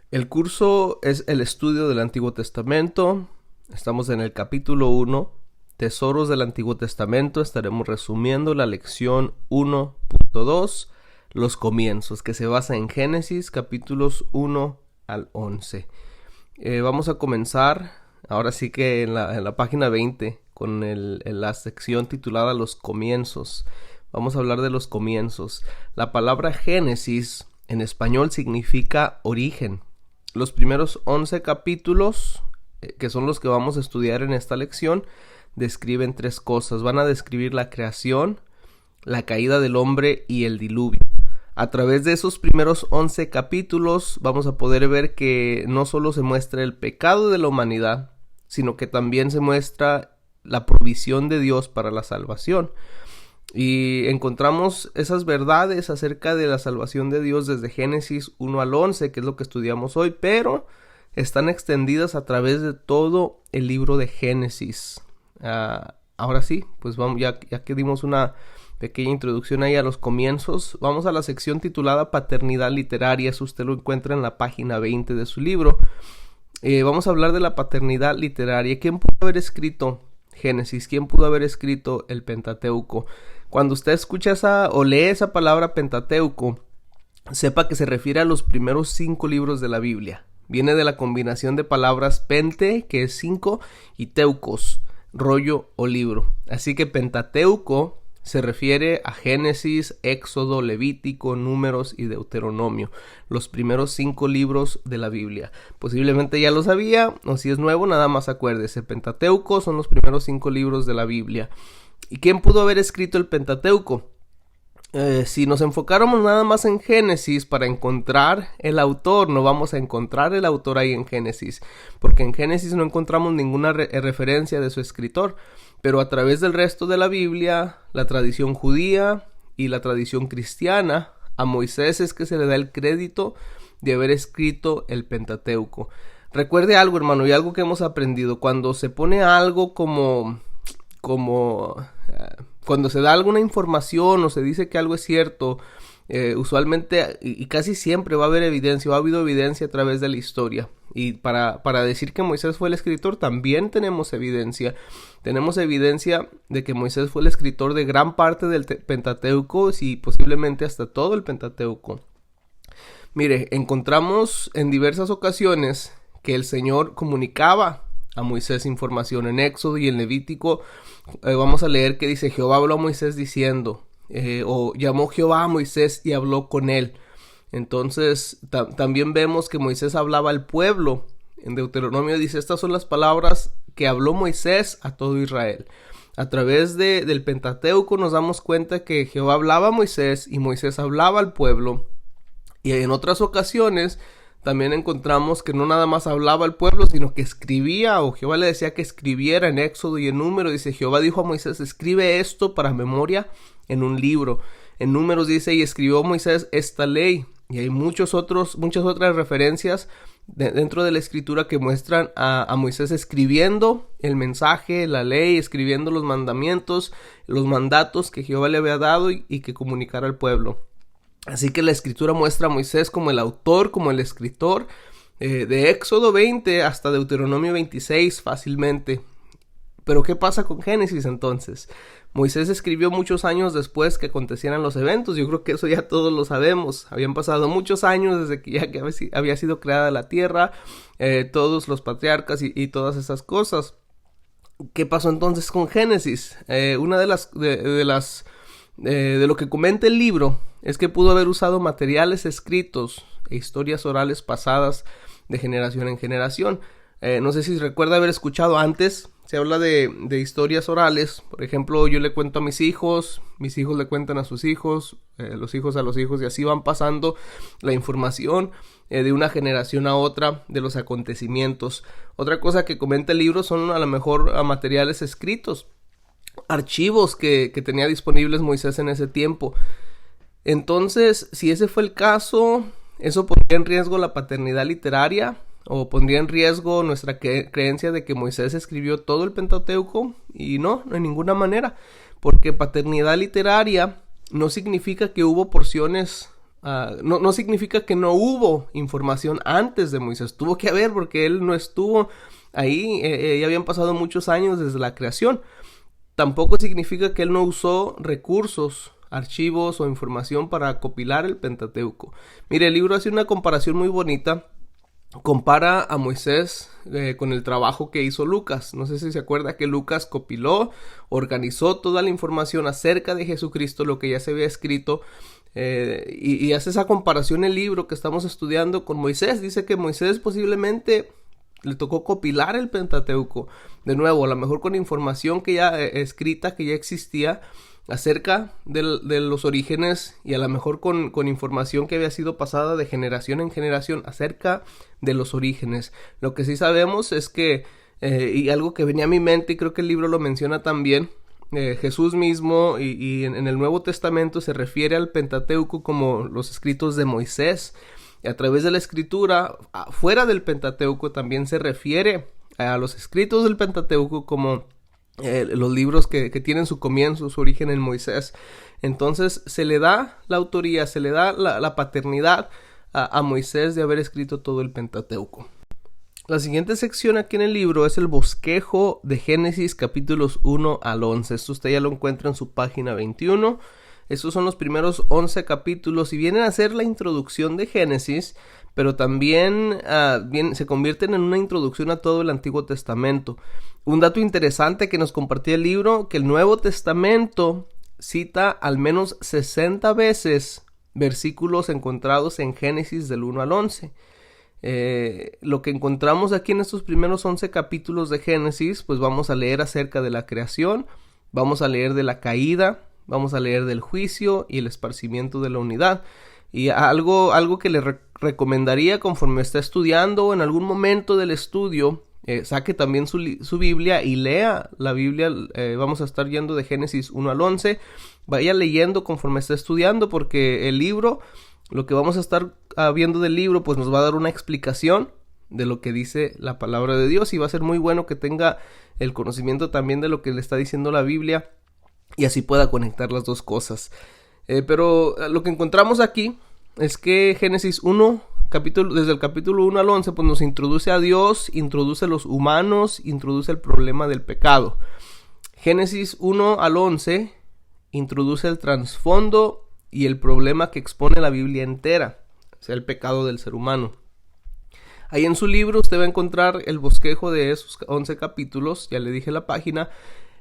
El curso es el estudio del Antiguo Testamento. Estamos en el capítulo 1, Tesoros del Antiguo Testamento. Estaremos resumiendo la lección 1.2, los comienzos, que se basa en Génesis, capítulos 1 al 11. Vamos a comenzar, ahora sí que en la página 20, con la sección titulada Los comienzos. Vamos a hablar de los comienzos. La palabra Génesis en español significa origen. Los primeros 11 capítulos, que son los que vamos a estudiar en esta lección, describen tres cosas. Van a describir la creación, la caída del hombre y el diluvio. A través de esos primeros 11 capítulos vamos a poder ver que no solo se muestra el pecado de la humanidad, sino que también se muestra la provisión de Dios para la salvación. Y encontramos esas verdades acerca de la salvación de Dios desde Génesis 1 al 11, que es lo que estudiamos hoy, pero están extendidas a través de todo el libro de Génesis. Ahora sí, pues vamos, ya que dimos una pequeña introducción ahí a los comienzos, vamos a la sección titulada Paternidad Literaria. Eso usted lo encuentra en la página 20 de su libro. Vamos a hablar de la paternidad literaria. ¿Quién pudo haber escrito Génesis? ¿Quién pudo haber escrito el Pentateuco? Cuando usted escucha o lee esa palabra Pentateuco, sepa que se refiere a los primeros 5 libros de la Biblia. Viene de la combinación de palabras pente, que es 5, y teucos, rollo o libro. Así que Pentateuco se refiere a Génesis, Éxodo, Levítico, Números y Deuteronomio, los primeros 5 libros de la Biblia. Posiblemente ya lo sabía, o si es nuevo, nada más acuérdese. Pentateuco son los primeros 5 libros de la Biblia. ¿Y quién pudo haber escrito el Pentateuco? Si nos enfocáramos nada más en Génesis para encontrar el autor, no vamos a encontrar el autor ahí en Génesis, porque en Génesis no encontramos ninguna referencia de su escritor, pero a través del resto de la Biblia, la tradición judía y la tradición cristiana, a Moisés es que se le da el crédito de haber escrito el Pentateuco. Recuerde algo, hermano, y algo que hemos aprendido: cuando se pone algo cuando se da alguna información o se dice que algo es cierto, usualmente y casi siempre va a haber evidencia, o ha habido evidencia a través de la historia. Y para decir que Moisés fue el escritor, también tenemos evidencia. Tenemos evidencia de que Moisés fue el escritor de gran parte del Pentateuco, y posiblemente hasta todo el Pentateuco. Mire, encontramos en diversas ocasiones que el Señor comunicaba a Moisés información. En Éxodo y en Levítico vamos a leer que dice: Jehová habló a Moisés diciendo, o llamó Jehová a Moisés y habló con él. Entonces también vemos que Moisés hablaba al pueblo. En Deuteronomio dice: estas son las palabras que habló Moisés a todo Israel. A través del Pentateuco nos damos cuenta que Jehová hablaba a Moisés y Moisés hablaba al pueblo. Y en otras ocasiones también encontramos que no nada más hablaba al pueblo, sino que escribía, o Jehová le decía que escribiera. En Éxodo y en Números dice: Jehová dijo a Moisés: escribe esto para memoria en un libro. En Números dice: y escribió Moisés esta ley. Y hay muchas otras referencias dentro de la escritura que muestran a Moisés escribiendo el mensaje, la ley, escribiendo los mandamientos, los mandatos que Jehová le había dado y que comunicara al pueblo. Así que la escritura muestra a Moisés como el autor, como el escritor, de Éxodo 20 hasta Deuteronomio 26 fácilmente. Pero ¿qué pasa con Génesis entonces? Moisés escribió muchos años después que acontecieran los eventos. Yo creo que eso ya todos lo sabemos. Habían pasado muchos años desde que había sido creada la tierra, todos los patriarcas y todas esas cosas. ¿Qué pasó entonces con Génesis? Una de lo que comenta el libro es que pudo haber usado materiales escritos e historias orales pasadas de generación en generación. No sé si recuerda haber escuchado antes, se habla de historias orales. Por ejemplo, yo le cuento a mis hijos le cuentan a sus hijos, los hijos a los hijos, y así van pasando la información de una generación a otra de los acontecimientos. Otra cosa que comenta el libro son a lo mejor materiales escritos, archivos que tenía disponibles Moisés en ese tiempo. Entonces, si ese fue el caso, ¿eso pondría en riesgo la paternidad literaria? ¿O pondría en riesgo nuestra creencia de que Moisés escribió todo el Pentateuco? Y no, en ninguna manera, porque paternidad literaria no significa que hubo porciones no significa que no hubo información antes de Moisés. Tuvo que haber, porque él no estuvo ahí, ya habían pasado muchos años desde la creación. Tampoco significa que él no usó recursos, archivos o información para compilar el Pentateuco. Mire, el libro hace una comparación muy bonita. Compara a Moisés con el trabajo que hizo Lucas. No sé si se acuerda que Lucas compiló, organizó toda la información acerca de Jesucristo, lo que ya se había escrito, y hace esa comparación el libro que estamos estudiando con Moisés. Dice que Moisés posiblemente le tocó compilar el Pentateuco de nuevo, a lo mejor con información que ya escrita, que ya existía acerca de los orígenes, y a lo mejor con información que había sido pasada de generación en generación acerca de los orígenes. Lo que sí sabemos es que, y algo que venía a mi mente, y creo que el libro lo menciona también, Jesús mismo y en el Nuevo Testamento se refiere al Pentateuco como los escritos de Moisés. Y a través de la escritura, fuera del Pentateuco, también se refiere a los escritos del Pentateuco como los libros que tienen su comienzo, su origen en Moisés. Entonces se le da la autoría, se le da la paternidad a Moisés de haber escrito todo el Pentateuco. La siguiente sección aquí en el libro es el bosquejo de Génesis capítulos 1 al 11. Esto usted ya lo encuentra en su página 21. Estos son los primeros 11 capítulos y vienen a ser la introducción de Génesis, pero también se convierten en una introducción a todo el Antiguo Testamento. Un dato interesante que nos compartía el libro, que el Nuevo Testamento cita al menos 60 veces versículos encontrados en Génesis del 1 al 11. Lo que encontramos aquí en estos primeros 11 capítulos de Génesis, pues vamos a leer acerca de la creación, vamos a leer de la caída, vamos a leer del juicio y el esparcimiento de la unidad. Y algo que le recomendaría conforme está estudiando o en algún momento del estudio, saque también su Biblia y lea la Biblia. Vamos a estar yendo de Génesis 1 al 11. Vaya leyendo conforme está estudiando, porque el libro, lo que vamos a estar viendo del libro, pues nos va a dar una explicación de lo que dice la palabra de Dios, y va a ser muy bueno que tenga el conocimiento también de lo que le está diciendo la Biblia, y así pueda conectar las dos cosas. Pero lo que encontramos aquí es que Génesis 1, desde el capítulo 1 al 11, pues nos introduce a Dios, introduce a los humanos, introduce el problema del pecado. Génesis 1 al 11 introduce el trasfondo y el problema que expone la Biblia entera, o sea, el pecado del ser humano. Ahí en su libro usted va a encontrar el bosquejo de esos 11 capítulos, ya le dije la página.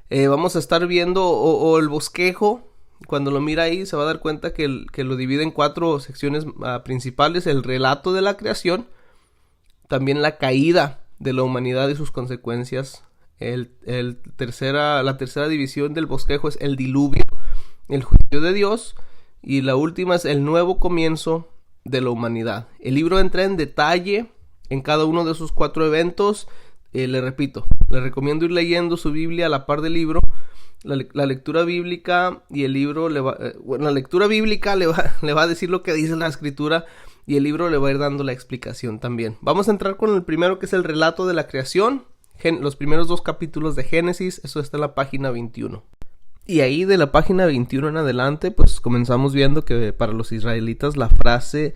Vamos a estar viendo o el bosquejo. Cuando lo mira ahí se va a dar cuenta que lo divide en 4 secciones principales: el relato de la creación, también la caída de la humanidad y sus consecuencias. La tercera división del bosquejo es el diluvio, el juicio de Dios, y la última es el nuevo comienzo de la humanidad. El libro entra en detalle en cada uno de esos 4 eventos. Le repito, le recomiendo ir leyendo su Biblia a la par del libro. La lectura bíblica y el libro la lectura bíblica le va a decir lo que dice la escritura, y el libro le va a ir dando la explicación también. Vamos a entrar con el primero, que es el relato de la creación, los primeros 2 capítulos de Génesis. Eso está en la página 21. Y ahí de la página 21 en adelante, pues comenzamos viendo que para los israelitas la frase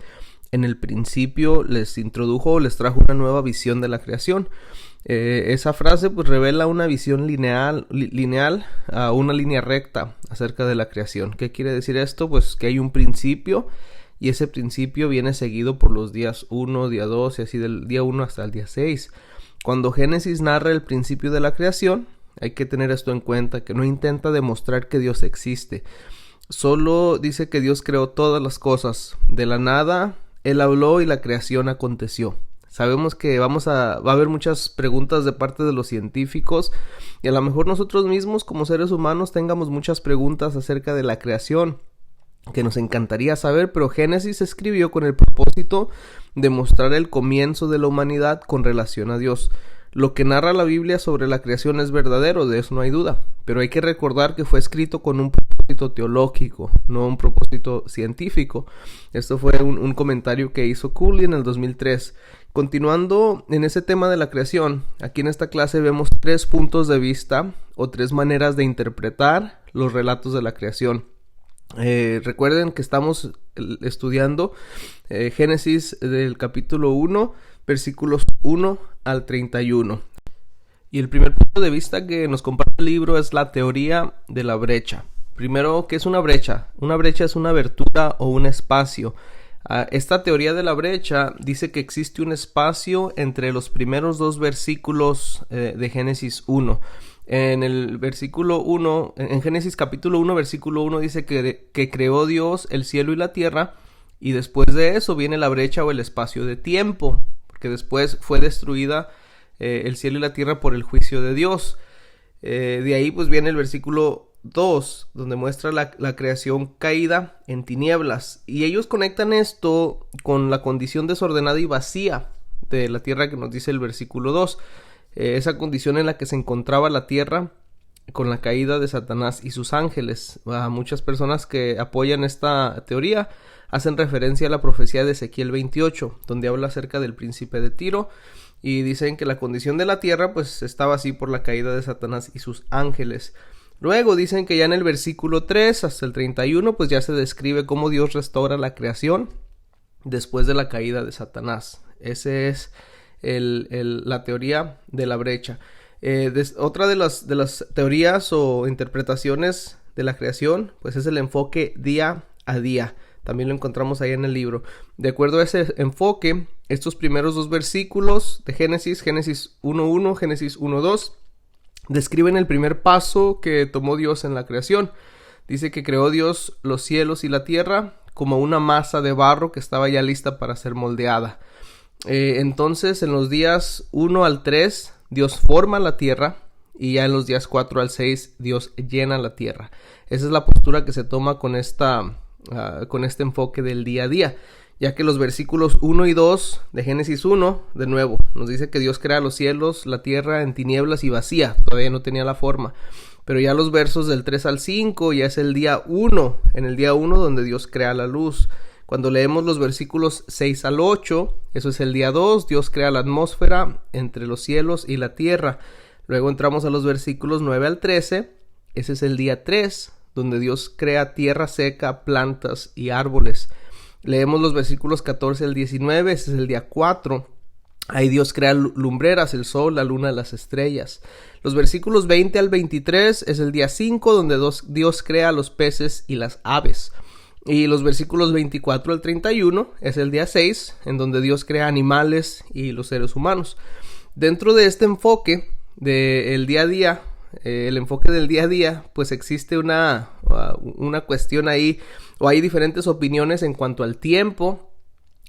"en el principio" les introdujo o les trajo una nueva visión de la creación. Esa frase pues revela una visión lineal a una línea recta acerca de la creación. ¿Qué quiere decir esto? Pues que hay un principio, y ese principio viene seguido por los días 1, día 2 y así del día 1 hasta el día 6. Cuando Génesis narra el principio de la creación, hay que tener esto en cuenta, que no intenta demostrar que Dios existe. Solo dice que Dios creó todas las cosas. De la nada, Él habló y la creación aconteció. Sabemos que va a haber muchas preguntas de parte de los científicos, y a lo mejor nosotros mismos como seres humanos tengamos muchas preguntas acerca de la creación que nos encantaría saber, pero Génesis se escribió con el propósito de mostrar el comienzo de la humanidad con relación a Dios. Lo que narra la Biblia sobre la creación es verdadero, de eso no hay duda, pero hay que recordar que fue escrito con un propósito teológico, no un propósito científico. Esto fue un comentario que hizo Cooley en el 2003. Continuando en ese tema de la creación, aquí en esta clase vemos 3 puntos de vista o 3 maneras de interpretar los relatos de la creación. Recuerden que estamos estudiando Génesis del capítulo 1, versículos 1 al 31. Y el primer punto de vista que nos comparte el libro es la teoría de la brecha. Primero, ¿qué es una brecha? Una brecha es una abertura o un espacio. Esta teoría de la brecha dice que existe un espacio entre los primeros dos versículos de Génesis 1. En el versículo 1, en Génesis capítulo 1, versículo 1 dice que creó Dios el cielo y la tierra, y después de eso viene la brecha o el espacio de tiempo, porque después fue destruida el cielo y la tierra por el juicio de Dios. De ahí pues viene el versículo 2, donde muestra la creación caída en tinieblas, y ellos conectan esto con la condición desordenada y vacía de la tierra que nos dice el versículo 2, esa condición en la que se encontraba la tierra con la caída de Satanás y sus ángeles. Muchas personas que apoyan esta teoría hacen referencia a la profecía de Ezequiel 28, donde habla acerca del príncipe de Tiro, y dicen que la condición de la tierra pues estaba así por la caída de Satanás y sus ángeles. Luego dicen que ya en el versículo 3 hasta el 31 pues ya se describe cómo Dios restaura la creación después de la caída de Satanás. Ese es la teoría de la brecha. Otra de las teorías o interpretaciones de la creación pues es el enfoque día a día. También lo encontramos ahí en el libro. De acuerdo a ese enfoque, estos primeros dos versículos de Génesis 1.1, Génesis 1.2, describen el primer paso que tomó Dios en la creación. Dice que creó Dios los cielos y la tierra como una masa de barro que estaba ya lista para ser moldeada. Entonces en los días 1 al 3 Dios forma la tierra, y ya en los días 4 al 6 Dios llena la tierra. Esa es la postura que se toma con este enfoque del día a día, ya que los versículos 1 y 2 de Génesis 1, de nuevo, nos dice que Dios crea los cielos, la tierra en tinieblas y vacía, todavía no tenía la forma. Pero ya los versos del 3 al 5 ya es el día 1, en el día 1 donde Dios crea la luz. Cuando leemos los versículos 6 al 8, eso es el día 2, Dios crea la atmósfera entre los cielos y la tierra. Luego entramos a los versículos 9 al 13, ese es el día 3, donde Dios crea tierra seca, plantas y árboles. Leemos los versículos 14 al 19, ese es el día 4. Ahí Dios crea lumbreras, el sol, la luna, las estrellas. Los versículos 20 al 23 es el día 5, donde Dios crea los peces y las aves. Y los versículos 24 al 31 es el día 6, en donde Dios crea animales y los seres humanos. Dentro de este enfoque del día a día, el enfoque del día a día, pues existe una cuestión ahí, o hay diferentes opiniones en cuanto al tiempo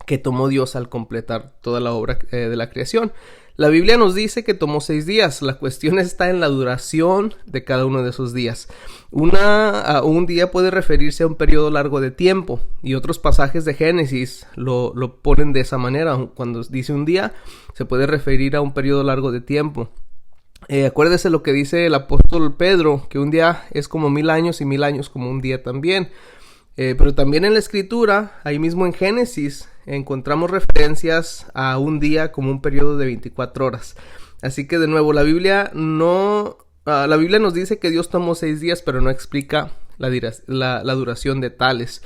que tomó Dios al completar toda la obra de la creación. La Biblia nos dice que tomó 6 días. La cuestión está en la duración de cada uno de esos días. Un día puede referirse a un periodo largo de tiempo, y otros pasajes de Génesis lo ponen de esa manera. Cuando dice un día, se puede referir a un periodo largo de tiempo. Acuérdese lo que dice el apóstol Pedro, que un día es como 1000 años y 1000 años como un día también. Pero también en la escritura, ahí mismo en Génesis, encontramos referencias a un día como un periodo de 24 horas. Así que de nuevo, la Biblia nos dice que Dios tomó 6 días, pero no explica la duración de tales.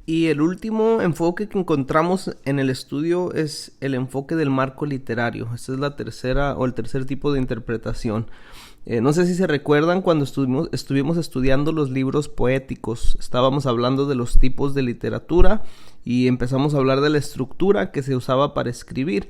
Y el último enfoque que encontramos en el estudio es el enfoque del marco literario. Esta es la tercera o el tercer tipo de interpretación. No sé si se recuerdan cuando estuvimos estudiando los libros poéticos. Estábamos hablando de los tipos de literatura y empezamos a hablar de la estructura que se usaba para escribir.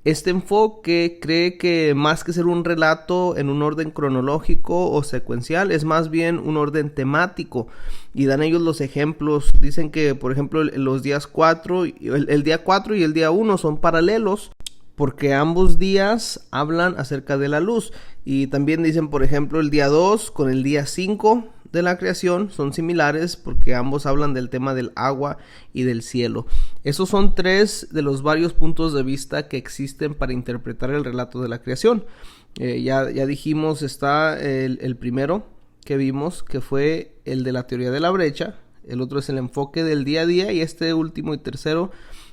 Este enfoque cree que más que ser un relato en un orden cronológico o secuencial, es más bien un orden temático, y dan ellos los ejemplos. Dicen que, por ejemplo, los días 4, el día 4 y el día 1 son paralelos, porque ambos días hablan acerca de la luz. Y también dicen, por ejemplo, el día 2 con el día 5 de la creación son similares, porque ambos hablan del tema del agua y del cielo. Esos son 3 de los varios puntos de vista que existen para interpretar el relato de la creación. Ya dijimos, está el primero que vimos, que fue el de la teoría de la brecha. El otro es el enfoque del día a día, y este último y tercero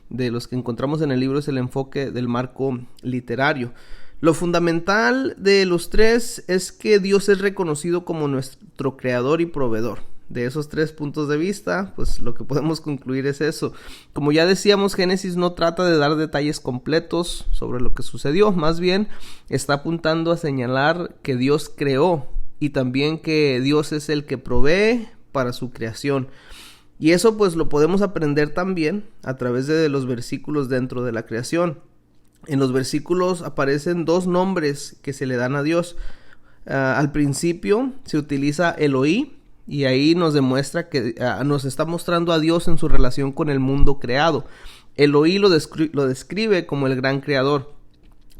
de los que encontramos en el libro es el enfoque del marco literario. Lo fundamental de los 3 es que Dios es reconocido como nuestro creador y proveedor. de esos 3 puntos de vista, pues lo que podemos concluir es eso. Como ya decíamos, Génesis no trata de dar detalles completos sobre lo que sucedió, más bien está apuntando a señalar que Dios creó y también que Dios es el que provee para su creación. Y eso pues lo podemos aprender también a través de los versículos dentro de la creación. En los versículos aparecen 2 nombres que se le dan a Dios. Al principio se utiliza Elohí, y ahí nos demuestra que nos está mostrando a Dios en su relación con el mundo creado. Elohí lo describe como el gran creador.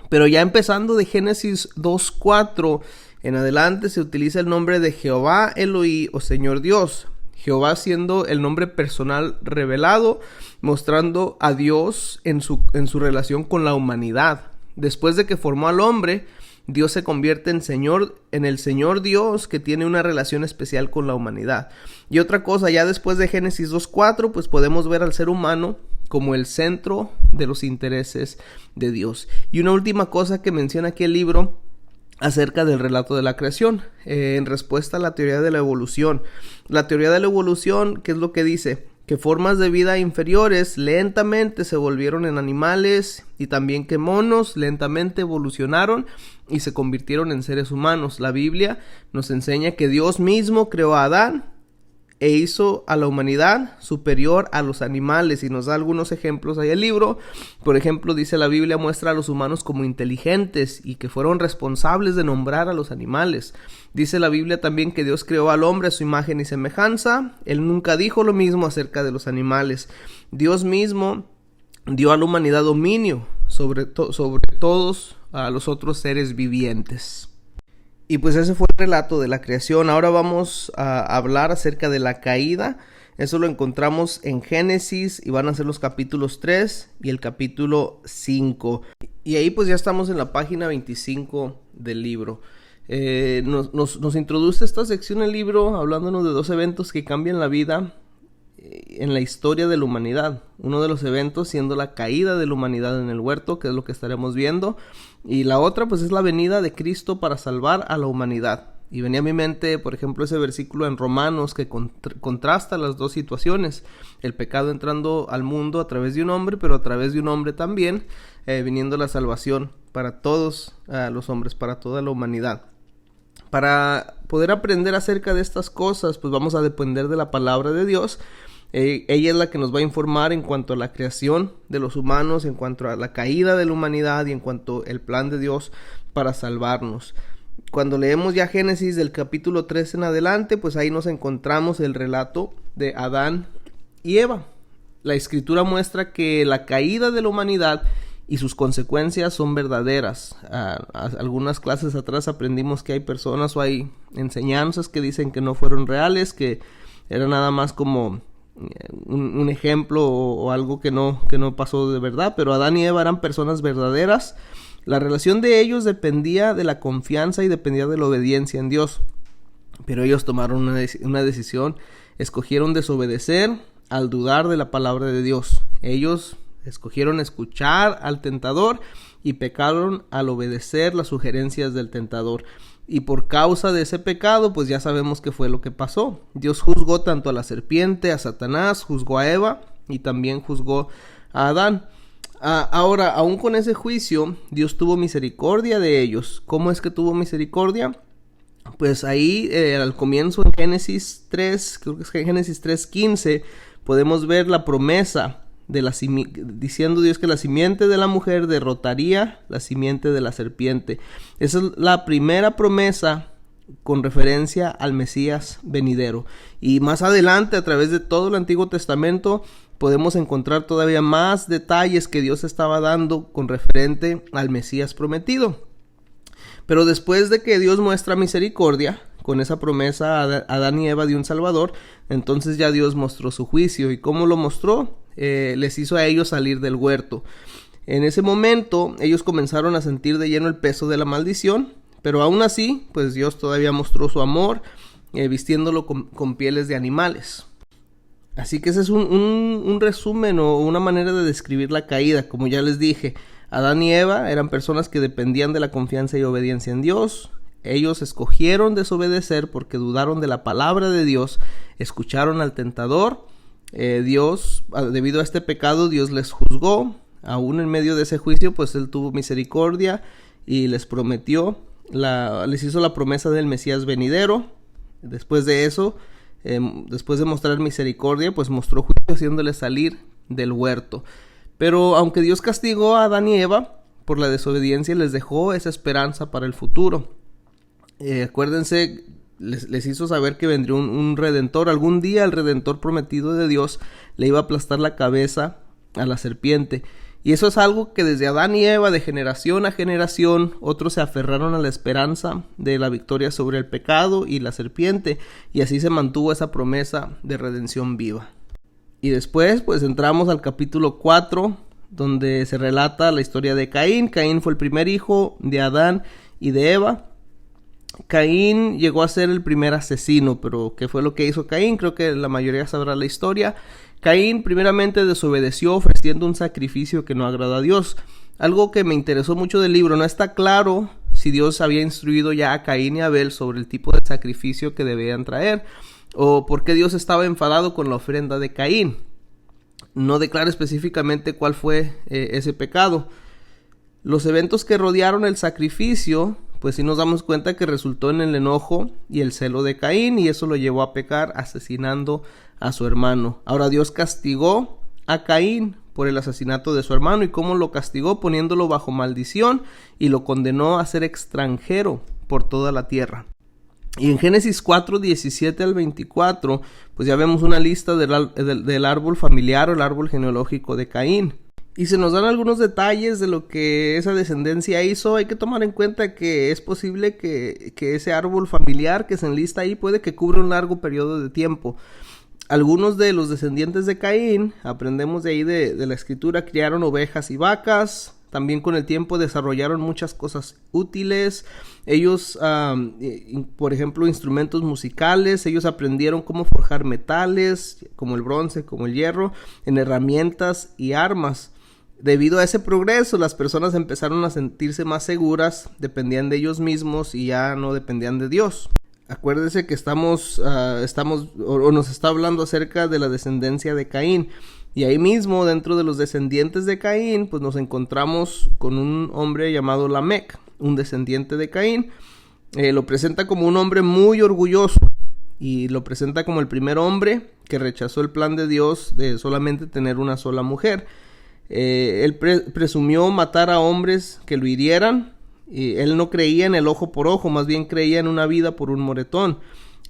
Pero ya empezando de Génesis 2:4 en adelante se utiliza el nombre de Jehová Elohí o Señor Dios. Jehová siendo el nombre personal revelado, mostrando a Dios en su relación con la humanidad. Después de que formó al hombre, Dios se convierte en el Señor Dios, que tiene una relación especial con la humanidad. Y otra cosa, ya después de Génesis 2:4, pues podemos ver al ser humano como el centro de los intereses de Dios. Y una última cosa que menciona aquí el libro acerca del relato de la creación, en respuesta a la teoría de la evolución. La teoría de la evolución, ¿qué es lo que dice? Que formas de vida inferiores lentamente se volvieron en animales y también que monos lentamente evolucionaron y se convirtieron en seres humanos. La Biblia nos enseña que Dios mismo creó a Adán e hizo a la humanidad superior a los animales, y nos da algunos ejemplos ahí el libro. Por ejemplo, dice la Biblia, muestra a los humanos como inteligentes y que fueron responsables de nombrar a los animales. Dice la Biblia también que Dios creó al hombre a su imagen y semejanza. Él nunca dijo lo mismo acerca de los animales. Dios mismo dio a la humanidad dominio sobre todos a los otros seres vivientes. Y pues ese fue el relato de la creación. Ahora vamos a hablar acerca de la caída. Eso lo encontramos en Génesis y van a ser los capítulos 3 y el capítulo 5. Y ahí pues ya estamos en la página 25 del libro. Nos introduce esta sección el libro hablándonos de 2 eventos que cambian la vida en la historia de la humanidad. Uno de los eventos siendo la caída de la humanidad en el huerto, que es lo que estaremos viendo, y la otra pues es la venida de Cristo para salvar a la humanidad. Y venía a mi mente, por ejemplo, ese versículo en Romanos que contrasta las 2 situaciones: el pecado entrando al mundo a través de un hombre, pero a través de un hombre también viniendo la salvación para todos los hombres, para toda la humanidad. Para poder aprender acerca de estas cosas, pues vamos a depender de la palabra de Dios. Ella es la que nos va a informar en cuanto a la creación de los humanos, en cuanto a la caída de la humanidad y en cuanto al plan de Dios para salvarnos. Cuando leemos ya Génesis del capítulo 3 en adelante, pues ahí nos encontramos el relato de Adán y Eva. La escritura muestra que la caída de la humanidad y sus consecuencias son verdaderas. Algunas clases atrás aprendimos que hay personas o hay enseñanzas que dicen que no fueron reales, que era nada más como un ejemplo o algo que no pasó de verdad, pero Adán y Eva eran personas verdaderas. La relación de ellos dependía de la confianza y dependía de la obediencia en Dios, pero ellos tomaron una decisión, escogieron desobedecer al dudar de la palabra de Dios. Ellos escogieron escuchar al tentador y pecaron al obedecer las sugerencias del tentador. Y por causa de ese pecado, pues ya sabemos qué fue lo que pasó. Dios juzgó tanto a la serpiente, a Satanás, juzgó a Eva y también juzgó a Adán. Ahora, aún con ese juicio, Dios tuvo misericordia de ellos. ¿Cómo es que tuvo misericordia? Pues ahí al comienzo en Génesis 3, creo que es Génesis 3:15, podemos ver la promesa diciendo Dios que la simiente de la mujer derrotaría la simiente de la serpiente. Esa es la primera promesa con referencia al Mesías venidero. Y más adelante, a través de todo el Antiguo Testamento, podemos encontrar todavía más detalles que Dios estaba dando con referente al Mesías prometido. Pero después de que Dios muestra misericordia con esa promesa a Adán y Eva de un Salvador, entonces ya Dios mostró su juicio. ¿Y cómo lo mostró? Les hizo a ellos salir del huerto. En ese momento ellos comenzaron a sentir de lleno el peso de la maldición, pero aún así pues Dios todavía mostró su amor vistiéndolo con pieles de animales. Así que ese es un resumen o una manera de describir la caída. Como ya les dije, Adán y Eva eran personas que dependían de la confianza y obediencia en Dios. ellos escogieron desobedecer porque dudaron de la palabra de Dios, escucharon al tentador. Dios, debido a este pecado, Dios les juzgó. Aún en medio de ese juicio, pues Él tuvo misericordia y les prometió, les hizo la promesa del Mesías venidero. Después de eso, después de mostrar misericordia, pues mostró juicio haciéndoles salir del huerto. Pero aunque Dios castigó a Adán y Eva por la desobediencia, les dejó esa esperanza para el futuro. Acuérdense, les hizo saber que vendría un redentor. Algún día el redentor prometido de Dios le iba a aplastar la cabeza a la serpiente. Y eso es algo que desde Adán y Eva, de generación a generación, otros se aferraron a la esperanza de la victoria sobre el pecado y la serpiente, y así se mantuvo esa promesa de redención viva. Y después, pues entramos al capítulo 4, donde se relata la historia de Caín. Caín fue el primer hijo de Adán y de Eva. Caín llegó a ser el primer asesino, pero ¿qué fue lo que hizo Caín? Creo que la mayoría sabrá la historia. Caín primeramente desobedeció ofreciendo un sacrificio que no agradó a Dios. Algo que me interesó mucho del libro, no está claro si Dios había instruido ya a Caín y a Abel sobre el tipo de sacrificio que debían traer, o por qué Dios estaba enfadado con la ofrenda de Caín. No declara específicamente cuál fue ese pecado. Los eventos que rodearon el sacrificio, pues sí nos damos cuenta que resultó en el enojo y el celo de Caín, y eso lo llevó a pecar asesinando a su hermano. Ahora Dios castigó a Caín por el asesinato de su hermano. ¿Y cómo lo castigó? Poniéndolo bajo maldición y lo condenó a ser extranjero por toda la tierra. Y en Génesis 4, 17 al 24, pues ya vemos una lista del árbol familiar o el árbol genealógico de Caín. Y se nos dan algunos detalles de lo que esa descendencia hizo. Hay que tomar en cuenta que es posible que ese árbol familiar que se enlista ahí puede que cubra un largo periodo de tiempo. Algunos de los descendientes de Caín, aprendemos de ahí de la escritura, criaron ovejas y vacas. También con el tiempo desarrollaron muchas cosas útiles. Ellos, por ejemplo, instrumentos musicales. Ellos aprendieron cómo forjar metales, como el bronce, como el hierro, en herramientas y armas. Debido a ese progreso, las personas empezaron a sentirse más seguras, dependían de ellos mismos y ya no dependían de Dios. Acuérdense que nos está hablando acerca de la descendencia de Caín. Y ahí mismo, dentro de los descendientes de Caín, pues nos encontramos con un hombre llamado Lamec, un descendiente de Caín. Lo presenta como un hombre muy orgulloso y lo presenta como el primer hombre que rechazó el plan de Dios de solamente tener una sola mujer. Él presumió matar a hombres que lo hirieran. Y él no creía en el ojo por ojo, más bien creía en una vida por un moretón.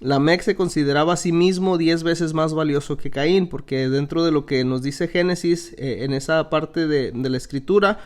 Lamec se consideraba a sí mismo 10 veces más valioso que Caín, porque dentro de lo que nos dice Génesis, en esa parte de la escritura,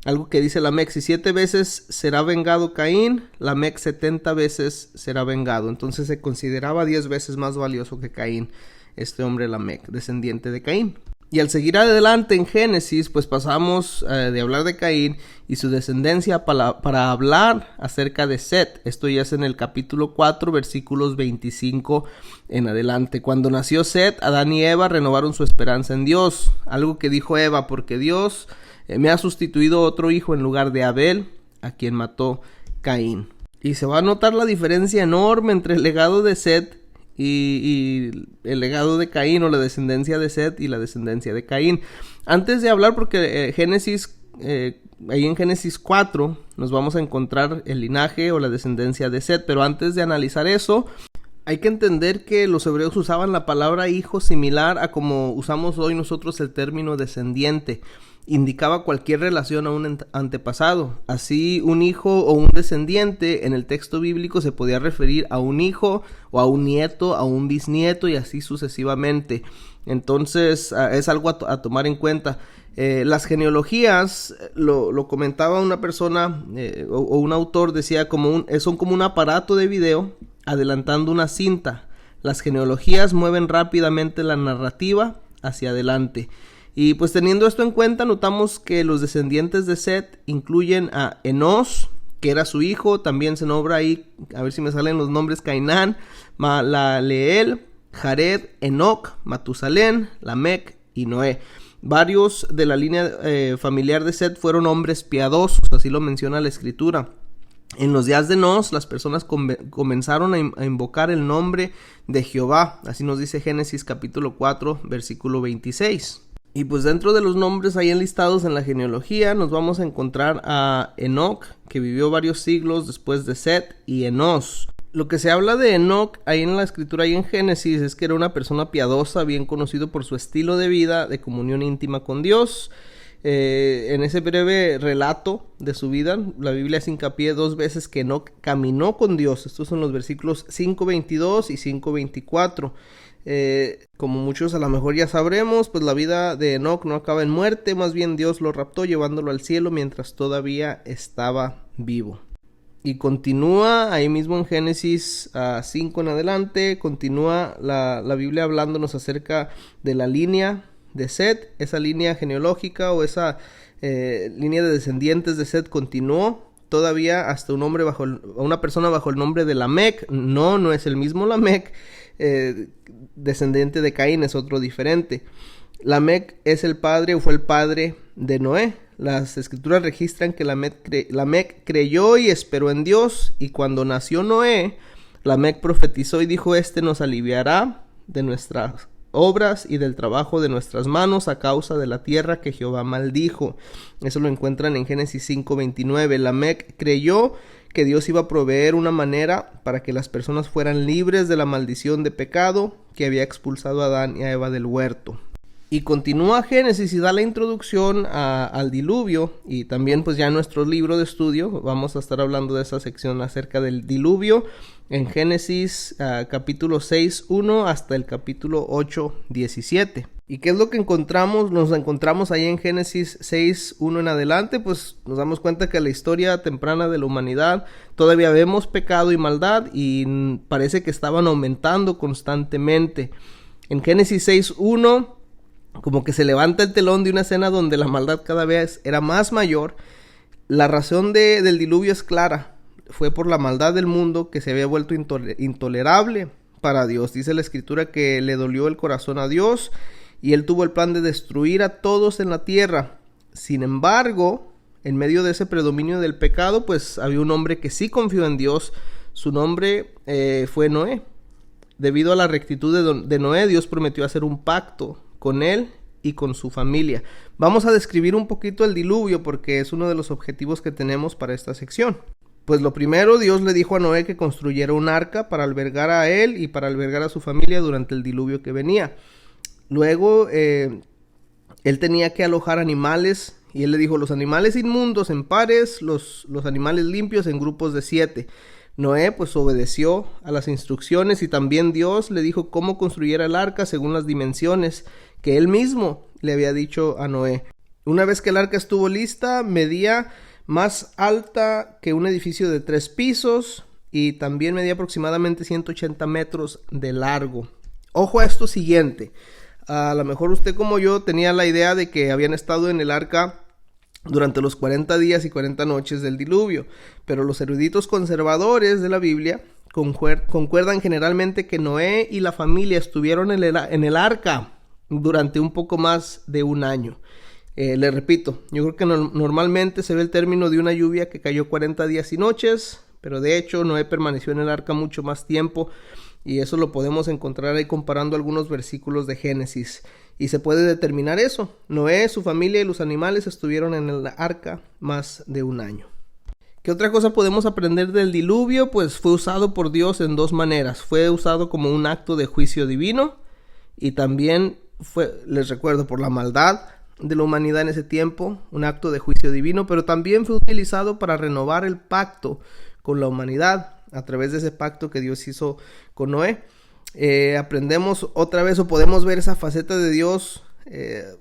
algo que dice Lamec: si 7 veces será vengado Caín, Lamec 70 veces será vengado. Entonces se consideraba 10 veces más valioso que Caín, este hombre Lamec, descendiente de Caín. Y al seguir adelante en Génesis, pues pasamos de hablar de Caín y su descendencia para hablar acerca de Set. Esto ya es en el capítulo 4, versículos 25 en adelante. Cuando nació Set, Adán y Eva renovaron su esperanza en Dios. Algo que dijo Eva: porque Dios me ha sustituido otro hijo en lugar de Abel, a quien mató Caín. Y se va a notar la diferencia enorme entre el legado de Set y el legado de Caín, o la descendencia de Set y la descendencia de Caín. Antes de hablar, porque ahí en Génesis 4 nos vamos a encontrar el linaje o la descendencia de Set, pero antes de analizar eso, hay que entender que los hebreos usaban la palabra hijo similar a como usamos hoy nosotros el término descendiente. Indicaba cualquier relación a un antepasado. Así, un hijo o un descendiente en el texto bíblico se podía referir a un hijo o a un nieto, a un bisnieto y así sucesivamente. Entonces es algo a tomar en cuenta. Las genealogías, lo comentaba una persona o un autor, decía son como un aparato de video adelantando una cinta. Las genealogías mueven rápidamente la narrativa hacia adelante. Y pues teniendo esto en cuenta, notamos que los descendientes de Set incluyen a Enos, que era su hijo. También se nombra ahí, a ver si me salen los nombres: Cainán, Malaleel, Jared, Enoc, Matusalén, Lamec y Noé. Varios de la línea familiar de Set fueron hombres piadosos, así lo menciona la escritura. En los días de Nos, las personas comenzaron a invocar el nombre de Jehová. Así nos dice Génesis capítulo 4, versículo 26. Y pues dentro de los nombres ahí enlistados en la genealogía nos vamos a encontrar a Enoc, que vivió varios siglos después de Set, y Enos. Lo que se habla de Enoc ahí en la escritura y en Génesis es que era una persona piadosa, bien conocido por su estilo de vida de comunión íntima con Dios. En ese breve relato de su vida, la Biblia hace hincapié 2 veces que Enoc caminó con Dios. Estos son los versículos 5:22 y 5:24. Como muchos a lo mejor ya sabremos, pues la vida de Enoc no acaba en muerte, más bien Dios lo raptó llevándolo al cielo mientras todavía estaba vivo. Y continúa ahí mismo en Génesis 5 en adelante, continúa la Biblia hablándonos acerca de la línea de Set, esa línea genealógica o esa línea de descendientes de Set continuó todavía hasta una persona bajo el nombre de Lamec. No es el mismo Lamec, descendiente de Caín, es otro diferente. Lamec fue el padre de Noé. Las escrituras registran que Lamec creyó y esperó en Dios, y cuando nació Noé, Lamec profetizó y dijo: Este nos aliviará de nuestras obras y del trabajo de nuestras manos a causa de la tierra que Jehová maldijo. Eso lo encuentran en Génesis 5:29. Lamec creyó que Dios iba a proveer una manera para que las personas fueran libres de la maldición de pecado que había expulsado a Adán y a Eva del huerto. Y continúa Génesis y da la introducción al diluvio, y también pues ya en nuestro libro de estudio vamos a estar hablando de esa sección acerca del diluvio en Génesis capítulo 6:1 hasta el capítulo 8:17. ¿Y qué es lo que encontramos? Nos encontramos ahí en Génesis 6:1 en adelante, pues nos damos cuenta que la historia temprana de la humanidad todavía vemos pecado y maldad, y parece que estaban aumentando constantemente. En Génesis 6:1 como que se levanta el telón de una escena donde la maldad cada vez era más mayor. La razón del diluvio es clara. Fue por la maldad del mundo que se había vuelto intolerable para Dios. Dice la escritura que le dolió el corazón a Dios y él tuvo el plan de destruir a todos en la tierra. Sin embargo, en medio de ese predominio del pecado, pues había un hombre que sí confió en Dios. Su nombre fue Noé. Debido a la rectitud de Noé, Dios prometió hacer un pacto con él y con su familia. Vamos a describir un poquito el diluvio porque es uno de los objetivos que tenemos para esta sección. Pues lo primero, Dios le dijo a Noé que construyera un arca para albergar a él y para albergar a su familia durante el diluvio que venía. Luego, él tenía que alojar animales, y él le dijo: los animales inmundos en pares, los animales limpios en grupos de 7. Noé pues obedeció a las instrucciones, y también Dios le dijo cómo construyera el arca según las dimensiones que él mismo le había dicho a Noé. Una vez que el arca estuvo lista, medía más alta que un edificio de 3 pisos y también medía aproximadamente 180 metros de largo. Ojo a esto siguiente: a lo mejor usted como yo tenía la idea de que habían estado en el arca durante los 40 días y 40 noches del diluvio, pero los eruditos conservadores de la Biblia concuerdan generalmente que Noé y la familia estuvieron en el arca durante un poco más de un año. Le repito, yo creo que normalmente se ve el término de una lluvia que cayó 40 días y noches, pero de hecho Noé permaneció en el arca mucho más tiempo, y eso lo podemos encontrar ahí comparando algunos versículos de Génesis. Y se puede determinar eso: Noé, su familia y los animales estuvieron en el arca más de un año. ¿Qué otra cosa podemos aprender del diluvio? Pues fue usado por Dios en 2 maneras. Fue usado como un acto de juicio divino, y también fue, les recuerdo, por la maldad de la humanidad en ese tiempo, un acto de juicio divino, pero también fue utilizado para renovar el pacto con la humanidad a través de ese pacto que Dios hizo con Noé. Aprendemos otra vez, o podemos ver esa faceta de Dios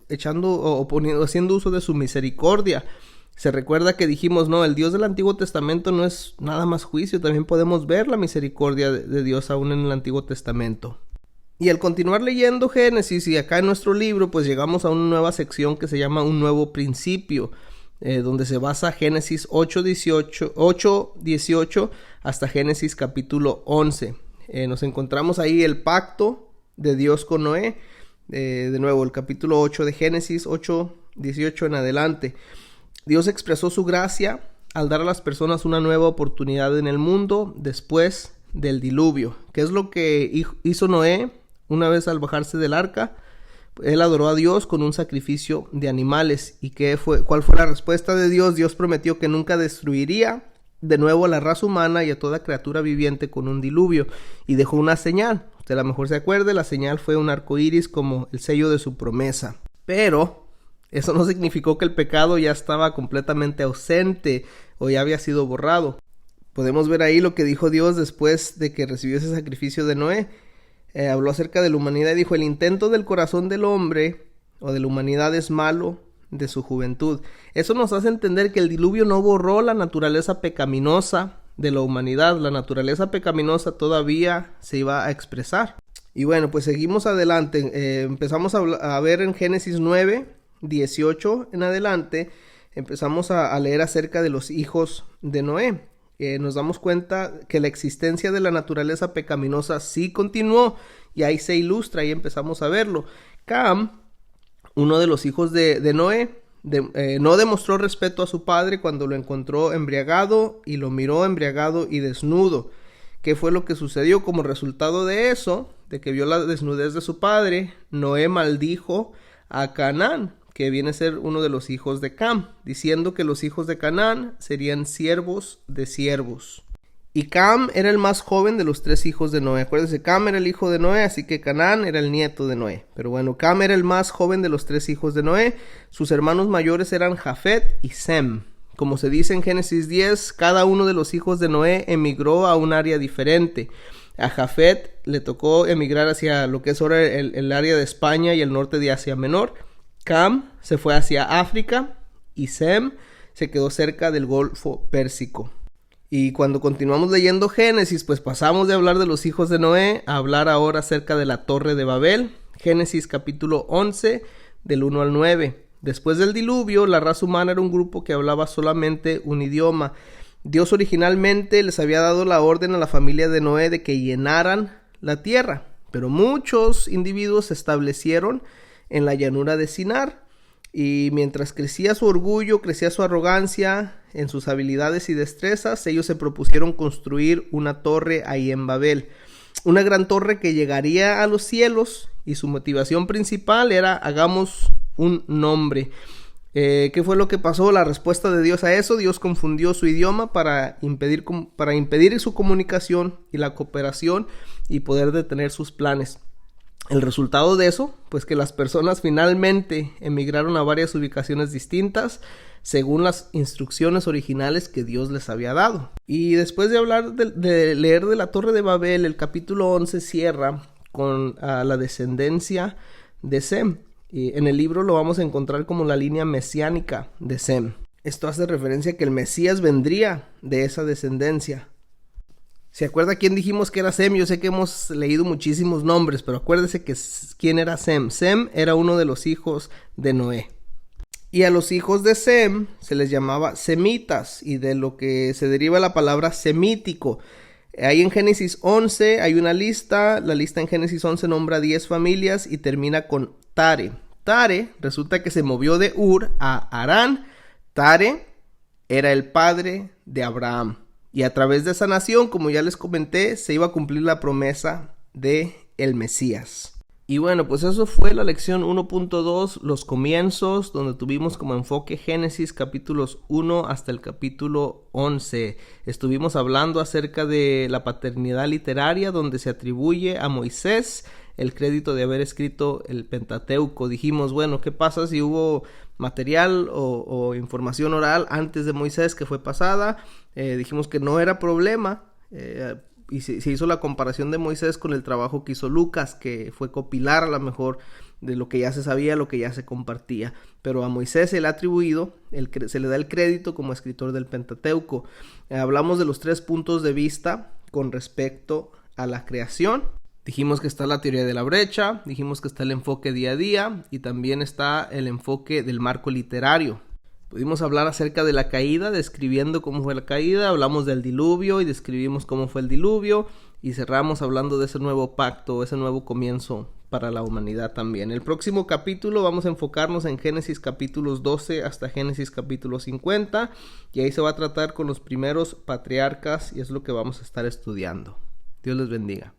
haciendo uso de su misericordia. Se recuerda que dijimos, el Dios del Antiguo Testamento no es nada más juicio, también podemos ver la misericordia de Dios aún en el Antiguo Testamento. Y al continuar leyendo Génesis, y acá en nuestro libro, pues llegamos a una nueva sección que se llama Un Nuevo Principio, donde se basa Génesis 8:18 hasta Génesis capítulo 11. Nos encontramos ahí el pacto de Dios con Noé. De nuevo, el capítulo 8 de Génesis 8:18 en adelante. Dios expresó su gracia al dar a las personas una nueva oportunidad en el mundo después del diluvio. ¿Qué es lo que hizo Noé una vez al bajarse del arca? Él adoró a Dios con un sacrificio de animales. ¿Y cuál fue la respuesta de Dios? Dios prometió que nunca destruiría de nuevo a la raza humana y a toda criatura viviente con un diluvio, y dejó una señal. Usted a lo mejor se acuerde, la señal fue un arco iris como el sello de su promesa. Pero eso no significó que el pecado ya estaba completamente ausente o ya había sido borrado. Podemos ver ahí lo que dijo Dios después de que recibió ese sacrificio de Noé. Habló acerca de la humanidad y dijo: el intento del corazón del hombre o de la humanidad es malo de su juventud. Eso nos hace entender que el diluvio no borró la naturaleza pecaminosa de la humanidad. La naturaleza pecaminosa todavía se iba a expresar. Y bueno, pues seguimos adelante. Empezamos a ver en Génesis 9, 18 en adelante. Empezamos a leer acerca de los hijos de Noé. Nos damos cuenta que la existencia de la naturaleza pecaminosa sí continuó, y ahí se ilustra, ahí empezamos a verlo. Cam, uno de los hijos de Noé, no demostró respeto a su padre cuando lo encontró embriagado y lo miró embriagado y desnudo. ¿Qué fue lo que sucedió? Como resultado de eso, de que vio la desnudez de su padre, Noé maldijo a Canaán, que viene a ser uno de los hijos de Cam, diciendo que los hijos de Canaán serían siervos de siervos. Y Cam era el más joven de los 3 hijos de Noé. Acuérdense, Cam era el hijo de Noé, así que Canaán era el nieto de Noé. Pero bueno, Cam era el más joven de los 3 hijos de Noé. Sus hermanos mayores eran Jafet y Sem. Como se dice en Génesis 10, cada uno de los hijos de Noé emigró a un área diferente. A Jafet le tocó emigrar hacia lo que es ahora el área de España y el norte de Asia Menor. Cam se fue hacia África y Sem se quedó cerca del Golfo Pérsico. Y cuando continuamos leyendo Génesis, pues pasamos de hablar de los hijos de Noé a hablar ahora acerca de la Torre de Babel. Génesis capítulo 11 del 1 al 9. Después del diluvio, la raza humana era un grupo que hablaba solamente un idioma. Dios originalmente les había dado la orden a la familia de Noé de que llenaran la tierra, pero muchos individuos se establecieron en la llanura de Sinar, y mientras crecía su orgullo, crecía su arrogancia en sus habilidades y destrezas, ellos se propusieron construir una torre ahí en Babel, una gran torre que llegaría a los cielos, y su motivación principal era: hagamos un nombre. ¿Qué fue lo que pasó? La respuesta de Dios a eso: Dios confundió su idioma para impedir su comunicación y la cooperación y poder detener sus planes. El resultado de eso, pues que las personas finalmente emigraron a varias ubicaciones distintas según las instrucciones originales que Dios les había dado. Y después de hablar de leer de la Torre de Babel, el capítulo 11 cierra con la descendencia de Sem. Y en el libro lo vamos a encontrar como la línea mesiánica de Sem. Esto hace referencia a que el Mesías vendría de esa descendencia. ¿Se acuerda quién dijimos que era Sem? Yo sé que hemos leído muchísimos nombres, pero acuérdese que quién era Sem. Sem era uno de los hijos de Noé. Y a los hijos de Sem se les llamaba semitas, y de lo que se deriva la palabra semítico. Ahí en Génesis 11 hay una lista. La lista en Génesis 11 nombra 10 familias y termina con Tare. Tare resulta que se movió de Ur a Harán. Tare era el padre de Abraham. Y a través de esa nación, como ya les comenté, se iba a cumplir la promesa de el Mesías. Y bueno, pues eso fue la lección 1.2, los comienzos, donde tuvimos como enfoque Génesis capítulos 1 hasta el capítulo 11. Estuvimos hablando acerca de la paternidad literaria, donde se atribuye a Moisés el crédito de haber escrito el Pentateuco. Dijimos, bueno, ¿qué pasa si hubo material o información oral antes de Moisés que fue pasada? Dijimos que no era problema, y se hizo la comparación de Moisés con el trabajo que hizo Lucas, que fue copilar a lo mejor de lo que ya se sabía, lo que ya se compartía. Pero a Moisés se le ha atribuido, se le da el crédito como escritor del Pentateuco. Hablamos de los 3 puntos de vista con respecto a la creación. Dijimos que está la teoría de la brecha, dijimos que está el enfoque día a día y también está el enfoque del marco literario. Pudimos hablar acerca de la caída, describiendo cómo fue la caída, hablamos del diluvio y describimos cómo fue el diluvio, y cerramos hablando de ese nuevo pacto, ese nuevo comienzo para la humanidad también. El próximo capítulo vamos a enfocarnos en Génesis capítulos 12 hasta Génesis capítulo 50 y ahí se va a tratar con los primeros patriarcas y es lo que vamos a estar estudiando. Dios les bendiga.